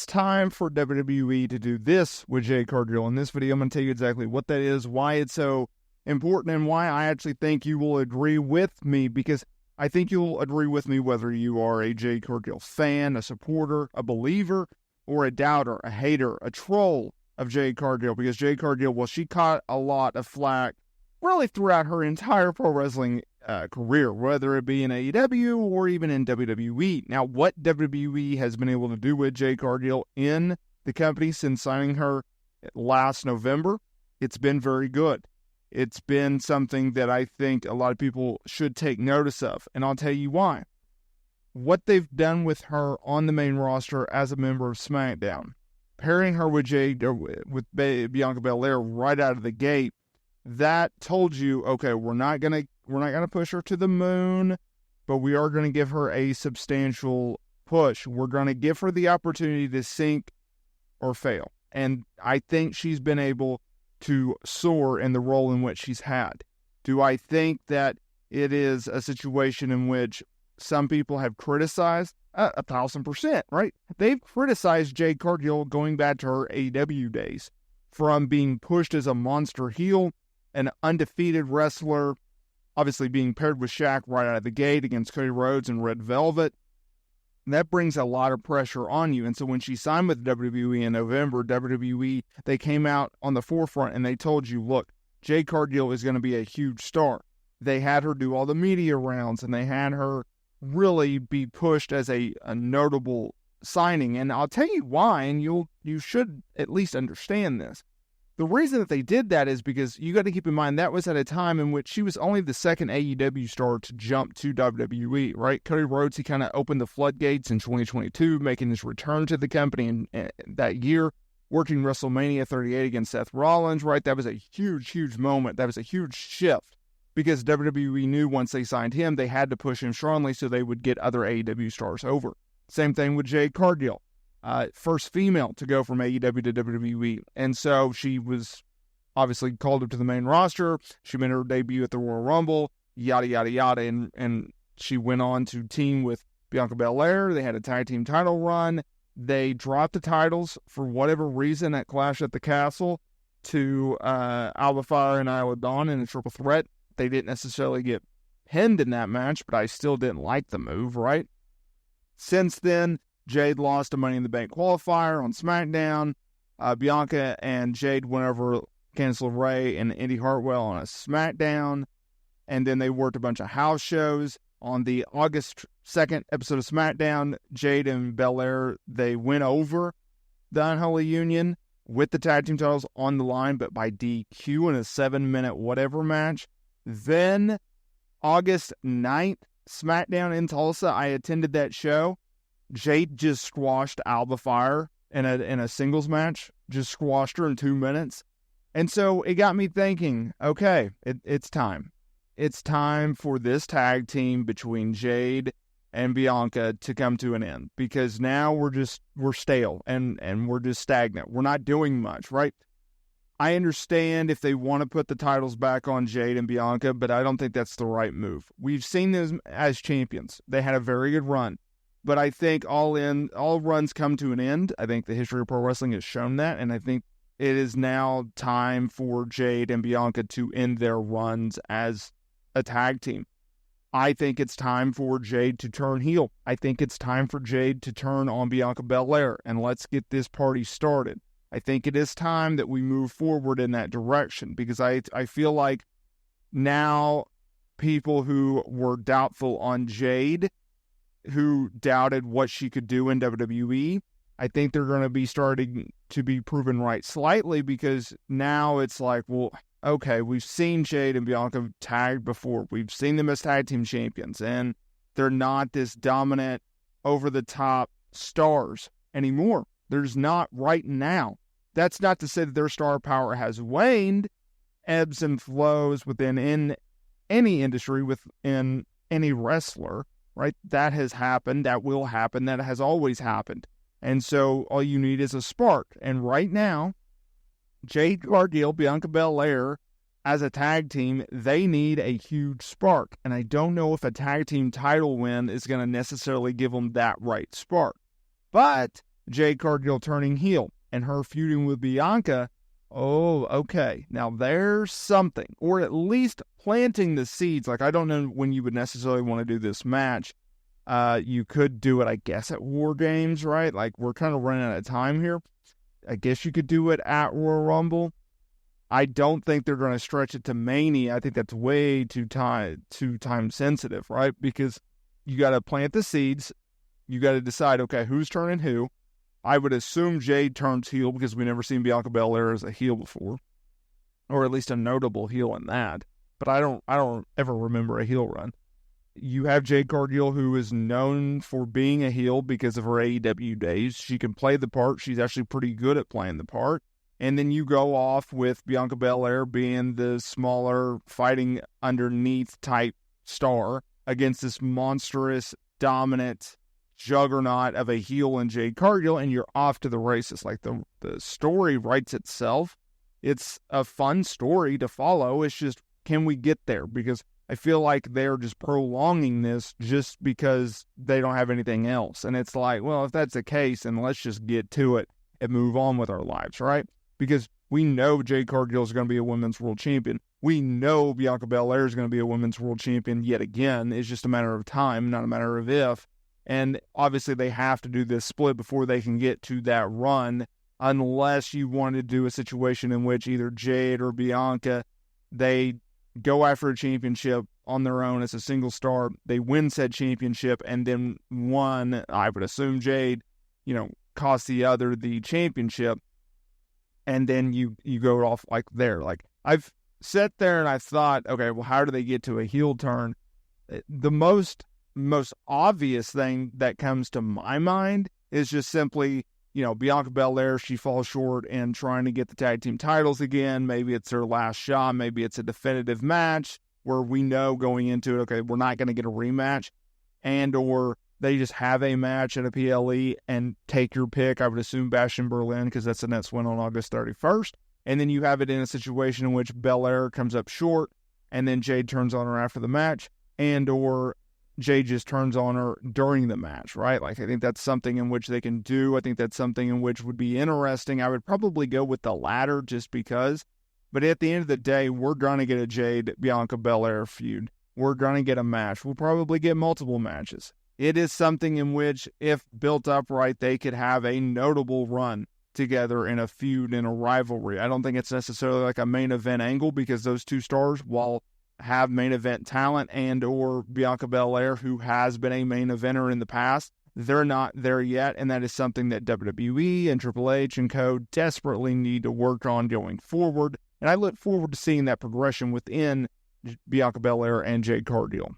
it's time for WWE to do this with Jade Cargill. In this video, I'm going to tell you exactly what that is, why it's so important, and why I actually think you will agree with me, because I think you'll agree with me whether you are a Jade Cargill fan, a supporter, a believer, or a doubter, a hater, a troll of Jade Cargill. Because Jade Cargill, well, she caught a lot of flack really throughout her entire pro wrestling career, whether it be in AEW or even in WWE. Now, what WWE has been able to do with Jade Cargill in the company since signing her last November, it's been very good. It's been something that I think a lot of people should take notice of, and I'll tell you why. What they've done with her on the main roster as a member of SmackDown, pairing her with Bianca Belair right out of the gate, that told you, okay, we're not gonna push her to the moon, but we are gonna give her a substantial push. We're gonna give her the opportunity to sink or fail, and I think she's been able to soar in the role in which she's had. Do I think that it is a situation in which some people have criticized? 1,000%, right? They've criticized Jade Cargill going back to her AEW days, from being pushed as a monster heel, an undefeated wrestler, obviously being paired with Shaq right out of the gate against Cody Rhodes and Red Velvet. And that brings a lot of pressure on you. And so when she signed with WWE in November, WWE, they came out on the forefront and they told you, look, Jade Cargill is going to be a huge star. They had her do all the media rounds, and they had her really be pushed as a notable signing. And I'll tell you why, and you should at least understand this. The reason that they did that is because you got to keep in mind that was at a time in which she was only the second AEW star to jump to WWE, right? Cody Rhodes, he kind of opened the floodgates in 2022, making his return to the company in that year, working WrestleMania 38 against Seth Rollins, right? That was a huge, huge moment. That was a huge shift, because WWE knew once they signed him, they had to push him strongly so they would get other AEW stars over. Same thing with Jade Cargill. First female to go from AEW to WWE. And so she was obviously called up to the main roster. She made her debut at the Royal Rumble, yada, yada, yada. And she went on to team with Bianca Belair. They had a tag team title run. They dropped the titles for whatever reason at Clash at the Castle to Alba Fire and Isla Dawn in a triple threat. They didn't necessarily get pinned in that match, but I still didn't like the move, right? Since then, Jade lost a Money in the Bank qualifier on SmackDown. Bianca and Jade went over Candice LeRae and Indy Hartwell on a SmackDown. And then they worked a bunch of house shows. On the August 2nd episode of SmackDown, Jade and Belair, they went over the Unholy Union with the tag team titles on the line, but by DQ in a 7-minute whatever match. Then, August 9th, SmackDown in Tulsa, I attended that show. Jade just squashed Alba Fire in a singles match, just squashed her in 2 minutes. And so it got me thinking, okay, it's time. It's time for this tag team between Jade and Bianca to come to an end, because now we're stale and we're just stagnant. We're not doing much, right? I understand if they want to put the titles back on Jade and Bianca, but I don't think that's the right move. We've seen them as champions. They had a very good run. But I think all runs come to an end. I think the history of pro wrestling has shown that, and I think it is now time for Jade and Bianca to end their runs as a tag team. I think it's time for Jade to turn heel. I think it's time for Jade to turn on Bianca Belair, and let's get this party started. I think it is time that we move forward in that direction, because I feel like now people who were doubtful on Jade, who doubted what she could do in WWE, I think they're going to be starting to be proven right slightly, because now it's like, well, okay, we've seen Jade and Bianca tagged before. We've seen them as tag team champions, and they're not this dominant, over-the-top stars anymore. There's not right now. That's not to say that their star power has waned. Ebbs and flows within any industry, within any wrestler, right? That has happened. That will happen. That has always happened. And so all you need is a spark. And right now, Jade Cargill, Bianca Belair, as a tag team, they need a huge spark. And I don't know if a tag team title win is going to necessarily give them that right spark. But Jade Cargill turning heel and her feuding with Bianca, oh, okay, now there's something. Or at least planting the seeds. Like, I don't know when you would necessarily want to do this match. You could do it, I guess, at War Games, right? Like, we're kind of running out of time here. I guess you could do it at Royal Rumble. I don't think they're going to stretch it to Mania. I think that's way too time sensitive, right? Because you got to plant the seeds. You got to decide, okay, who's turning who. I would assume Jade turns heel because we never seen Bianca Belair as a heel before, or at least a notable heel in that. But I don't ever remember a heel run. You have Jade Cargill, who is known for being a heel because of her AEW days. She can play the part. She's actually pretty good at playing the part. And then you go off with Bianca Belair being the smaller, fighting underneath type star against this monstrous, dominant juggernaut of a heel in Jade Cargill, and you're off to the races. Like, the story writes itself. It's a fun story to follow. It's just, can we get there? Because I feel like they're just prolonging this just because they don't have anything else. And it's like, well, if that's the case, then let's just get to it and move on with our lives, right? Because we know Jade Cargill is going to be a women's world champion. We know Bianca Belair is going to be a women's world champion yet again. It's just a matter of time, not a matter of if. And obviously they have to do this split before they can get to that run, unless you want to do a situation in which either Jade or Bianca, they go after a championship on their own as a single star, they win said championship, and then one, I would assume Jade, costs the other the championship, and then you go off like there. Like, I've sat there and I thought, okay, well, how do they get to a heel turn? The most obvious thing that comes to my mind is just simply, Bianca Belair, she falls short in trying to get the tag team titles again. Maybe it's her last shot. Maybe it's a definitive match where we know going into it, okay, we're not going to get a rematch. And or they just have a match at a PLE and take your pick. I would assume Bash in Berlin, because that's the next one on August 31st. And then you have it in a situation in which Belair comes up short and then Jade turns on her after the match, and or Jade just turns on her during the match, right? Like, I think that's something in which they can do. I think that's something in which would be interesting. I would probably go with the latter just because. But at the end of the day, we're going to get a Jade-Bianca Belair feud. We're going to get a match. We'll probably get multiple matches. It is something in which, if built up right, they could have a notable run together in a feud, in a rivalry. I don't think it's necessarily like a main event angle, because those two stars, while have main event talent, and or Bianca Belair, who has been a main eventer in the past, they're not there yet, and that is something that WWE and Triple H and co. desperately need to work on going forward, and I look forward to seeing that progression within Bianca Belair and Jade Cargill.